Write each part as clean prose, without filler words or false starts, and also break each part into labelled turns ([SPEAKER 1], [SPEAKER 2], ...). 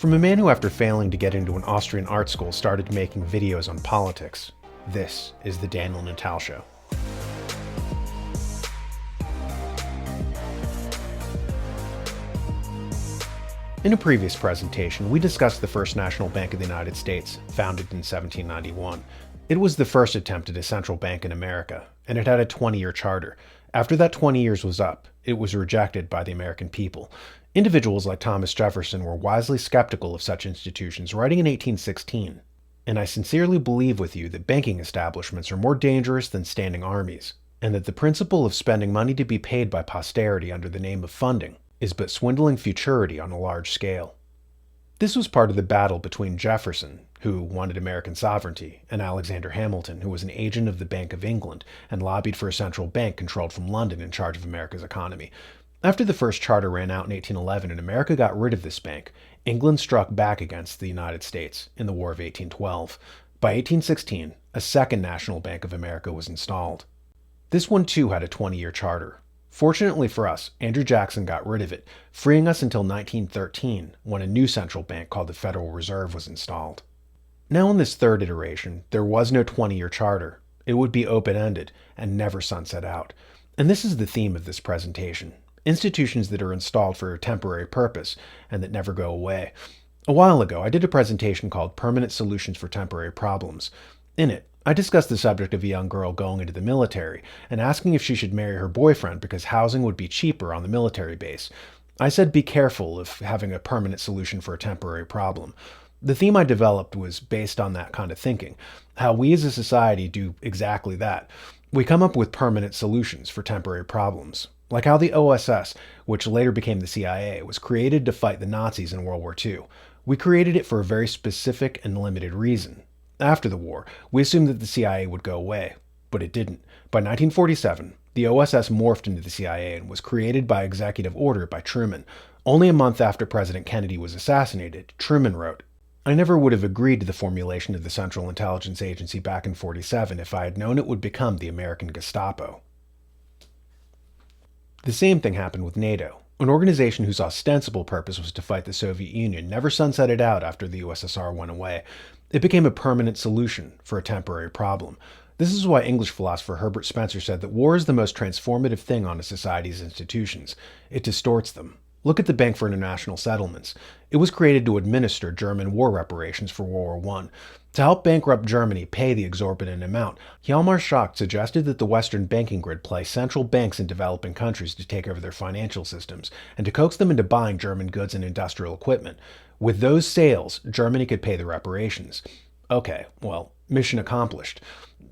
[SPEAKER 1] From a man who, after failing to get into an Austrian art school, started making videos on politics, this is the Daniel Natal Show. In a previous presentation, we discussed the First National Bank of the United States, founded in 1791. It was the first attempt at a central bank in America, and it had a 20-year charter. After that 20 years was up, it was rejected by the American people. Individuals like Thomas Jefferson were wisely skeptical of such institutions, writing in 1816, "And I sincerely believe with you that banking establishments are more dangerous than standing armies, and that the principle of spending money to be paid by posterity under the name of funding is but swindling futurity on a large scale." This was part of the battle between Jefferson, who wanted American sovereignty, and Alexander Hamilton, who was an agent of the Bank of England and lobbied for a central bank controlled from London in charge of America's economy. After the first charter ran out in 1811 and America got rid of this bank, England struck back against the United States in the War of 1812. By 1816, a second National Bank of America was installed. This one too had a 20-year charter. Fortunately for us, Andrew Jackson got rid of it, freeing us until 1913, when a new central bank called the Federal Reserve was installed. Now in this third iteration, there was no 20-year charter. It would be open-ended and never sunset out. And this is the theme of this presentation. Institutions that are installed for a temporary purpose and that never go away. A while ago, I did a presentation called Permanent Solutions for Temporary Problems. In it, I discussed the subject of a young girl going into the military and asking if she should marry her boyfriend because housing would be cheaper on the military base. I said be careful of having a permanent solution for a temporary problem. The theme I developed was based on that kind of thinking, how we as a society do exactly that. We come up with permanent solutions for temporary problems. Like how the OSS, which later became the CIA, was created to fight the Nazis in World War II. We created it for a very specific and limited reason. After the war, we assumed that the CIA would go away, but it didn't. By 1947, the OSS morphed into the CIA and was created by executive order by Truman. Only a month after President Kennedy was assassinated, Truman wrote, "I never would have agreed to the formulation of the Central Intelligence Agency back in '47 if I had known it would become the American Gestapo." The same thing happened with NATO. An organization whose ostensible purpose was to fight the Soviet Union never sunsetted out after the USSR went away. It became a permanent solution for a temporary problem. This is why English philosopher Herbert Spencer said that war is the most transformative thing on a society's institutions. It distorts them. Look at the Bank for International Settlements. It was created to administer German war reparations for World War I. To help bankrupt Germany pay the exorbitant amount, Hjalmar Schacht suggested that the Western banking grid play central banks in developing countries to take over their financial systems, and to coax them into buying German goods and industrial equipment. With those sales, Germany could pay the reparations. Okay, well, mission accomplished.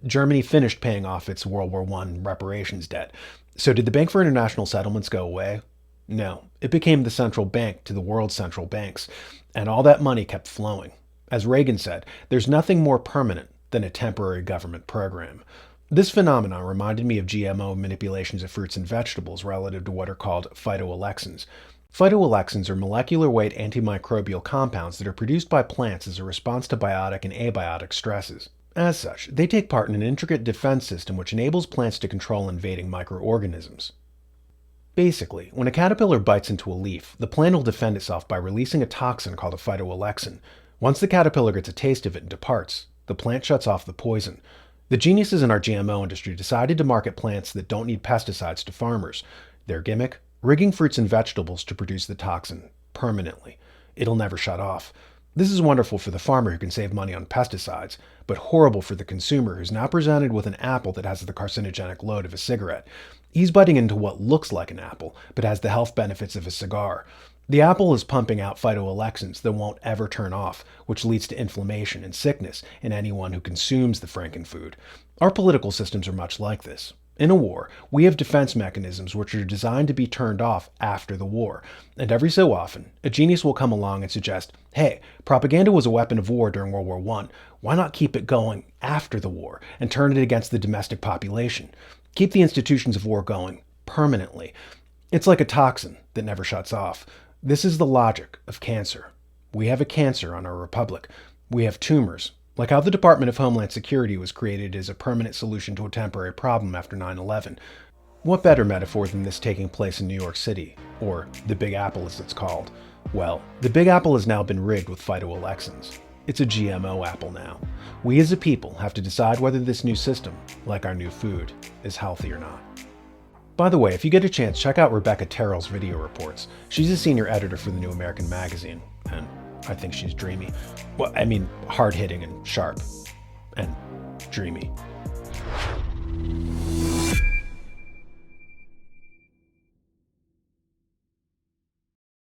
[SPEAKER 1] Germany finished paying off its World War I reparations debt. So did the Bank for International Settlements go away? No, it became the central bank to the world's central banks, and all that money kept flowing. As Reagan said, there's nothing more permanent than a temporary government program. This phenomenon reminded me of GMO manipulations of fruits and vegetables relative to what are called phytoalexins. Phytoalexins are molecular weight antimicrobial compounds that are produced by plants as a response to biotic and abiotic stresses. As such, they take part in an intricate defense system which enables plants to control invading microorganisms. Basically, when a caterpillar bites into a leaf, the plant will defend itself by releasing a toxin called a phytoalexin. Once the caterpillar gets a taste of it and departs, the plant shuts off the poison. The geniuses in our GMO industry decided to market plants that don't need pesticides to farmers. Their gimmick? Rigging fruits and vegetables to produce the toxin, permanently. It'll never shut off. This is wonderful for the farmer who can save money on pesticides, but horrible for the consumer who's now presented with an apple that has the carcinogenic load of a cigarette. He's biting into what looks like an apple, but has the health benefits of a cigar. The apple is pumping out phytoalexins that won't ever turn off, which leads to inflammation and sickness in anyone who consumes the frankenfood. Our political systems are much like this. In a war, we have defense mechanisms which are designed to be turned off after the war. And every so often, a genius will come along and suggest, hey, propaganda was a weapon of war during World War I. Why not keep it going after the war and turn it against the domestic population? Keep the institutions of war going permanently. It's like a toxin that never shuts off. This is the logic of cancer. We have a cancer on our republic. We have tumors. Like how the Department of Homeland Security was created as a permanent solution to a temporary problem after 9/11. What better metaphor than this taking place in New York City, or the Big Apple as it's called? Well, the Big Apple has now been rigged with phytoalexins. It's a GMO apple now. We as a people have to decide whether this new system, like our new food, is healthy or not. By the way, if you get a chance, check out Rebecca Terrell's video reports. She's a senior editor for the New American Magazine, and I think she's dreamy. Well, I mean, hard-hitting and sharp. And dreamy.